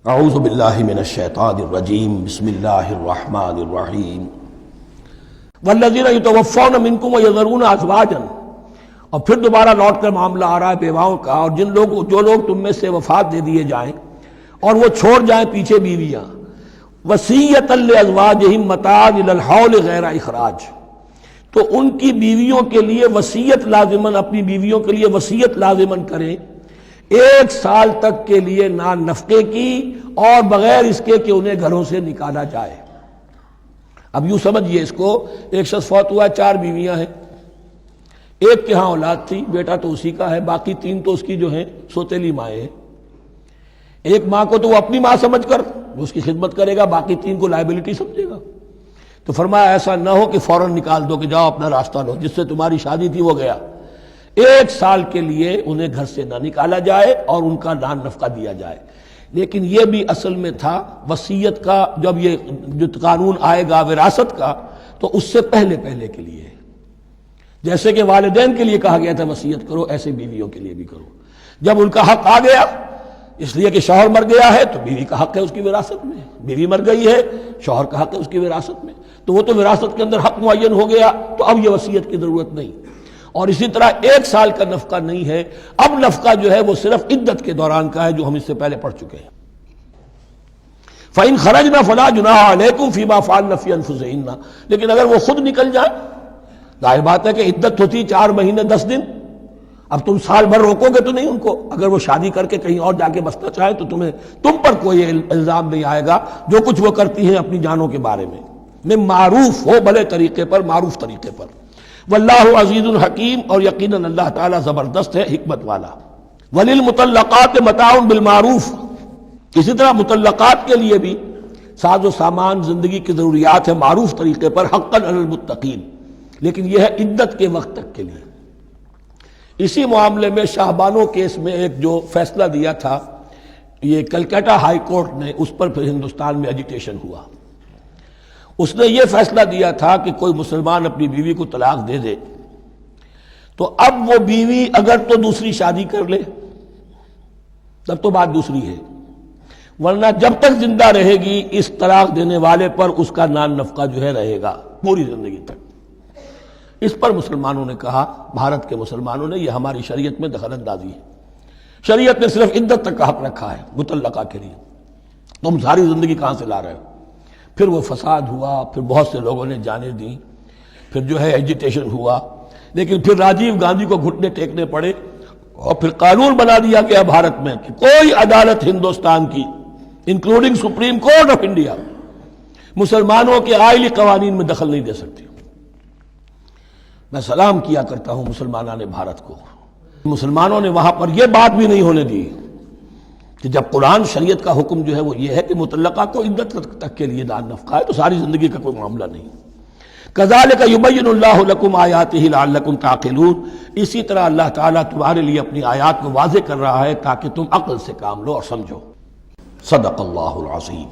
اعوذ باللہ من الشیطان الرجیم بسم اللہ الرحمن الرحیم والذین یتوفون منکم ویذرون ازواجا، اور پھر دوبارہ لوٹ کر معاملہ آ رہا ہے بیواؤں کا، اور جو لوگ تم میں سے وفات دے دیے جائیں اور وہ چھوڑ جائیں پیچھے بیویاں، وصیۃ لازواجہم متاعا الی الحول غیر اخراج، تو ان کی بیویوں کے لیے وصیت لازماً، اپنی بیویوں کے لیے وصیت لازماً کریں 1 سال تک کے لیے نان نفقے کی، اور بغیر اس کے کہ انہیں گھروں سے نکالا جائے۔ اب یوں سمجھئے اس کو، ایک شخص فوت ہوا، 4 بیویاں ہیں، ایک کے ہاں اولاد تھی، بیٹا تو اسی کا ہے، باقی 3 تو اس کی جو ہیں سوتیلی مائیں ہیں۔ ایک ماں کو تو وہ اپنی ماں سمجھ کر اس کی خدمت کرے گا، باقی 3 کو لائبلٹی سمجھے گا۔ تو فرمایا ایسا نہ ہو کہ فوراً نکال دو کہ جاؤ اپنا راستہ لو، جس سے تمہاری شادی تھی وہ گیا۔ 1 سال کے لیے انہیں گھر سے نہ نکالا جائے اور ان کا نان نفقہ دیا جائے۔ لیکن یہ بھی اصل میں تھا وصیت کا، جب یہ جو قانون آئے گا وراثت کا تو اس سے پہلے کے لیے، جیسے کہ والدین کے لیے کہا گیا تھا وصیت کرو، ایسے بیویوں کے لیے بھی کرو۔ جب ان کا حق آ گیا، اس لیے کہ شوہر مر گیا ہے تو بیوی کا حق ہے اس کی وراثت میں، بیوی مر گئی ہے شوہر کا حق ہے اس کی وراثت میں، تو وہ تو وراثت کے اندر حق معین ہو گیا، تو اب یہ وصیت کی ضرورت نہیں۔ اور اسی طرح 1 سال کا نفقہ نہیں ہے، اب نفقہ جو ہے وہ صرف عدت کے دوران کا ہے، جو ہم اس سے پہلے پڑھ چکے ہیں۔ فَإِنْ خَرَجْنَا فَلَا جُنَاحَ عَلَيْكُمْ فِي مَا فَعَلْنَ فِي أَنفُسِهِنَّ، لیکن اگر وہ خود نکل جائیں، ظاہر بات ہے کہ عدت ہوتی 4 مہینے 10 دن، اب تم سال بھر روکو گے تو نہیں ان کو، اگر وہ شادی کر کے کہیں اور جا کے بسنا چاہیں تو تم پر کوئی الزام نہیں آئے گا، جو کچھ وہ کرتی ہیں اپنی جانوں کے بارے میں معروف ہو، بھلے طریقے پر، معروف طریقے پر۔ واللہ عزیز الحکیم، اور یقیناً اللہ تعالیٰ زبردست ہے، حکمت والا۔ وللمطلقات متاع بالمعروف، اسی طرح مطلقات کے لیے بھی ساز و سامان زندگی کی ضروریات ہے معروف طریقے پر، حقا علی المتقین، لیکن یہ ہے عدت کے وقت تک کے لیے۔ اسی معاملے میں شاہ بانو کیس میں ایک جو فیصلہ دیا تھا یہ کلکتہ ہائی کورٹ نے، اس پر پھر ہندوستان میں ایجیٹیشن ہوا۔ اس نے یہ فیصلہ دیا تھا کہ کوئی مسلمان اپنی بیوی کو طلاق دے دے تو اب وہ بیوی اگر تو دوسری شادی کر لے تب تو بات دوسری ہے، ورنہ جب تک زندہ رہے گی اس طلاق دینے والے پر اس کا نان نفقہ جو ہے رہے گا پوری زندگی تک۔ اس پر مسلمانوں نے کہا، بھارت کے مسلمانوں نے، یہ ہماری شریعت میں دخل اندازی ہے، شریعت نے صرف عدت تک کا حق رکھا ہے مطلقہ کے لیے، تم ساری زندگی کہاں سے لا رہے ہو؟ پھر وہ فساد ہوا، پھر بہت سے لوگوں نے جانیں دیں، پھر جو ہے ایجیٹیشن ہوا، لیکن پھر راجیو گاندھی کو گھٹنے ٹیکنے پڑے، اور پھر قانون بنا دیا گیا بھارت میں کہ کوئی عدالت ہندوستان کی including supreme court of India مسلمانوں کے آئلی قوانین میں دخل نہیں دے سکتی۔ میں سلام کیا کرتا ہوں مسلمانان بھارت کو، مسلمانوں نے وہاں پر یہ بات بھی نہیں ہونے دی کہ جب قرآن شریعت کا حکم جو ہے وہ یہ ہے کہ مطلقہ کو عدت تک کے لیے نان نفقہ ہے تو ساری زندگی کا کوئی معاملہ نہیں۔ کذالک یبین اللہ لکم آیاتہ لعلکم تعقلون، اسی طرح اللہ تعالیٰ تمہارے لیے اپنی آیات کو واضح کر رہا ہے تاکہ تم عقل سے کام لو اور سمجھو۔ صدق اللہ العظیم۔